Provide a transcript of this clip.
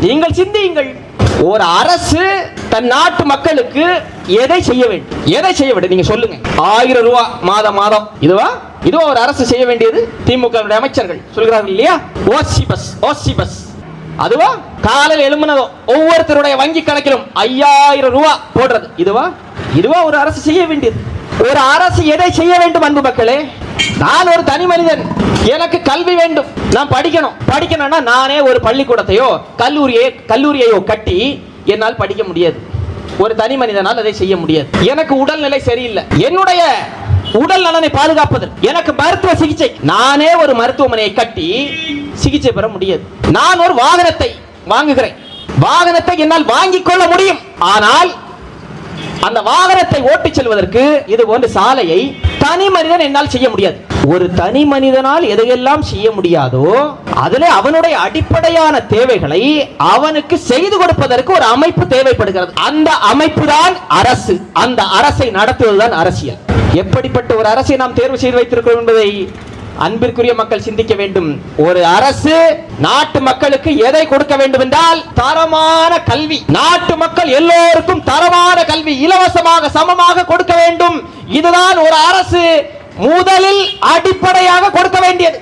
நீங்கள் சிந்தியுங்கள். ஒரு அரசு தன் நாட்டு மக்களுக்கு எதை செய்ய வேண்டும்? எதை செய்ய வேண்டும் நீங்க சொல்லுங்க. 1000 ரூபாய் மாதம் இதுவா ஒரு அரசு செய்ய வேண்டியது? திமுக அமைச்சர்கள் சொல்கிறார்கள் இல்லையா, ஓசி பஸ் அதுவா? காலையில் எழும்பினதோ ஒவ்வொருத்தருடைய வங்கி கணக்கிலும் 5000 ரூபாய் போடுறது இதுவா ஒரு அரசு செய்ய வேண்டியது? ஒரு அரசு எதை செய்ய வேண்டும் அன்பு மக்களே? நான் ஒரு தனி மனிதன், எனக்கு கல்வி வேண்டும், நான் படிக்கணும்னா நானே ஒரு பள்ளிக்கூடத்தையோ கல்லூரியையோ கட்டி என்னால் படிக்க முடியாது. ஒரு தனி மனிதனால் அதை செய்ய முடியாது. எனக்கு உடல்நிலை சரியில்லை, என்னுடைய உடல் நலனை பாதுகாப்பதற்கு எனக்கு மருத்துவ சிகிச்சை, நானே ஒரு மருத்துவமனையை கட்டி சிகிச்சை பெற முடியாது. நான் ஒரு வாகனத்தை வாங்குகிறேன், வாகனத்தை என்னால் வாங்கிக் கொள்ள முடியும். ஆனால் அந்த வாகனத்தை ஓட்டிச் செல்வதற்கு இது போன்ற சாலையை தனி மனிதன் என்னால் செய்ய முடியாது. ஒரு தனி மனிதனால் எதையெல்லாம் செய்ய முடியாதோ அதிலே அவனுடைய அடிப்படையான தேவைகளை அவனுக்கு செய்து கொடுப்பதற்கு ஒரு அமைப்பு தேவைப்படுகிறது. அந்த அமைப்பு தான் அரசு. அந்த அரசை நடத்துவதுதான் அரசியல். எப்படிப்பட்ட ஒரு அரசை நாம் தேர்வு செய்து வைத்திருக்கிறோம் என்பதை அன்பிற்குரிய மக்கள் சிந்திக்க வேண்டும். ஒரு அரசு நாட்டு மக்களுக்கு எதை கொடுக்க வேண்டும் என்றால் தரமான கல்வி. நாட்டு மக்கள் எல்லோருக்கும் தரமான கல்வி இலவசமாக சமமாக கொடுக்க வேண்டும். இதுதான் ஒரு அரசு முதலில் அடிப்படையாக கொடுக்க வேண்டியது.